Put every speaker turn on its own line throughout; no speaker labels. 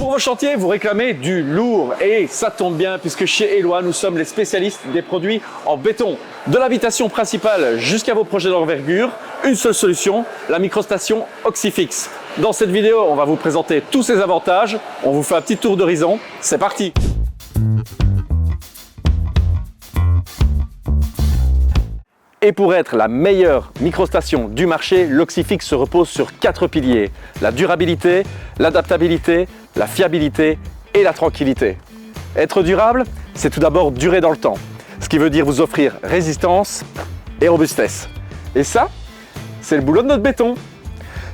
Pour vos chantiers, vous réclamez du lourd et ça tombe bien puisque chez Eloi, nous sommes les spécialistes des produits en béton. De l'habitation principale jusqu'à vos projets d'envergure, une seule solution, la microstation Oxifix. Dans cette vidéo, on va vous présenter tous ses avantages. On vous fait un petit tour d'horizon. C'est parti! Et pour être la meilleure microstation du marché, l'Oxifix se repose sur 4 piliers. La durabilité, l'adaptabilité, la fiabilité et la tranquillité. Être durable, c'est tout d'abord durer dans le temps. Ce qui veut dire vous offrir résistance et robustesse. Et ça, c'est le boulot de notre béton.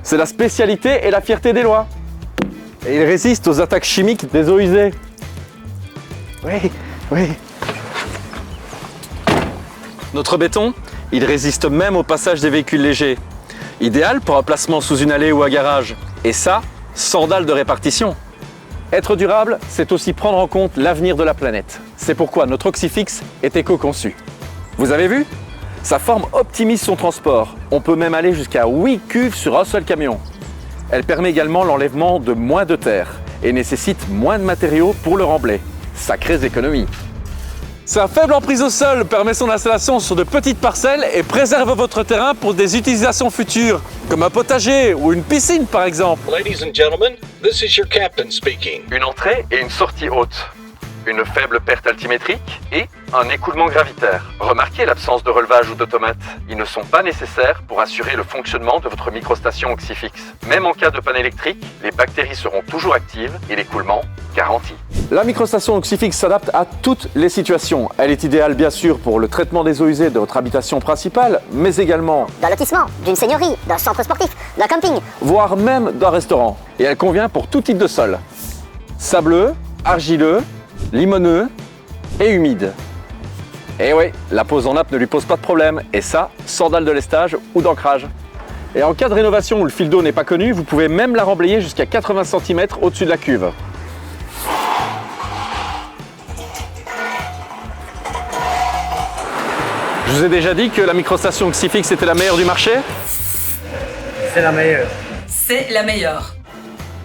C'est la spécialité et la fierté d'Eloi. Et il résiste aux attaques chimiques des eaux usées. Oui. Notre béton, il résiste même au passage des véhicules légers. Idéal pour un placement sous une allée ou un garage. Et ça, sans dalle de répartition. Être durable, c'est aussi prendre en compte l'avenir de la planète. C'est pourquoi notre Oxifix est éco-conçu. Vous avez vu? Sa forme optimise son transport. On peut même aller jusqu'à 8 cuves sur un seul camion. Elle permet également l'enlèvement de moins de terre et nécessite moins de matériaux pour le remblai. Sacrées économies. Sa faible emprise au sol permet son installation sur de petites parcelles et préserve votre terrain pour des utilisations futures, comme un potager ou une piscine par exemple.
Ladies and gentlemen, this is your captain speaking.
Une entrée et une sortie haute. Une faible perte altimétrique et un écoulement gravitaire. Remarquez l'absence de relevage ou d'automate. Ils ne sont pas nécessaires pour assurer le fonctionnement de votre microstation Oxifix. Même en cas de panne électrique, les bactéries seront toujours actives et l'écoulement garanti. La microstation Oxifix s'adapte à toutes les situations. Elle est idéale bien sûr pour le traitement des eaux usées de votre habitation principale, mais également
d'un lotissement, d'une seigneurie, d'un centre sportif, d'un camping,
voire même d'un restaurant. Et elle convient pour tout type de sol. Sableux, argileux, limoneux et humide. Et oui, la pose en nappe ne lui pose pas de problème, et ça, sans dalle de lestage ou d'ancrage. Et en cas de rénovation où le fil d'eau n'est pas connu, vous pouvez même la remblayer jusqu'à 80 cm au-dessus de la cuve. Je vous ai déjà dit que la microstation Oxifix était la meilleure du marché?
C'est la meilleure.
C'est la meilleure.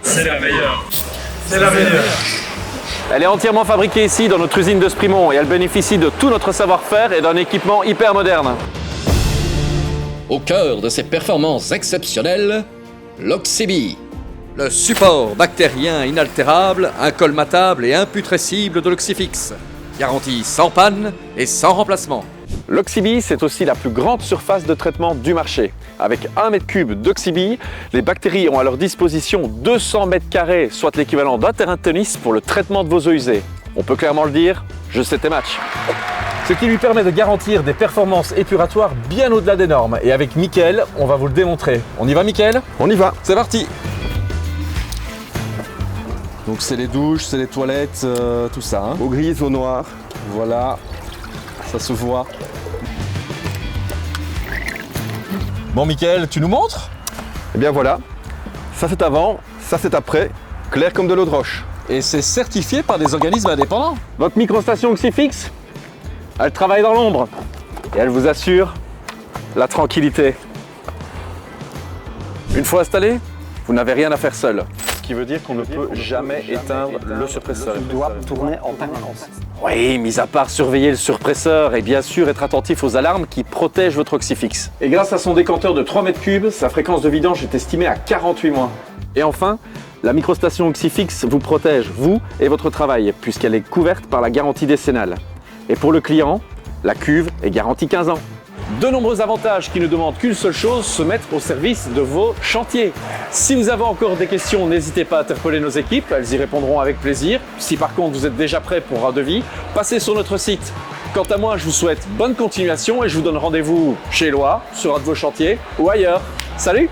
C'est la meilleure. C'est la meilleure.
Elle est entièrement fabriquée ici dans notre usine de Sprimont et elle bénéficie de tout notre savoir-faire et d'un équipement hyper moderne.
Au cœur de ses performances exceptionnelles, l'Oxibi, le support bactérien inaltérable, incolmatable et imputrescible de l'Oxifix. Garantie sans panne et sans remplacement.
L'Oxibi, c'est aussi la plus grande surface de traitement du marché. Avec 1 m3 d'Oxibi, les bactéries ont à leur disposition 200 m², soit l'équivalent d'un terrain de tennis pour le traitement de vos eaux usées. On peut clairement le dire, je sais tes matchs. Ce qui lui permet de garantir des performances épuratoires bien au-delà des normes. Et avec Mickaël, on va vous le démontrer. On y va Mickaël?
On y va.
C'est parti!
Donc c'est les douches, c'est les toilettes, tout ça. Hein.
Eau grise, eau noire.
Voilà, ça se voit.
Bon Mickaël, tu nous montres?
Et bien voilà, ça c'est avant, ça c'est après, clair comme de l'eau de roche.
Et c'est certifié par des organismes indépendants. Votre microstation Oxifix, elle travaille dans l'ombre et elle vous assure la tranquillité. Une fois installée, vous n'avez rien à faire seul. Ce qui veut dire qu'on ne peut jamais éteindre le surpresseur.
Il doit tourner en permanence.
Oui, mis à part surveiller le surpresseur et bien sûr être attentif aux alarmes qui protègent votre Oxifix. Et grâce à son décanteur de 3 m3, sa fréquence de vidange est estimée à 48 mois. Et enfin, la microstation Oxifix vous protège, vous et votre travail, puisqu'elle est couverte par la garantie décennale. Et pour le client, la cuve est garantie 15 ans. De nombreux avantages qui ne demandent qu'une seule chose, se mettre au service de vos chantiers. Si vous avez encore des questions, n'hésitez pas à interpeller nos équipes, elles y répondront avec plaisir. Si par contre vous êtes déjà prêt pour un devis, passez sur notre site. Quant à moi, je vous souhaite bonne continuation et je vous donne rendez-vous chez Eloi, sur un de vos chantiers ou ailleurs. Salut!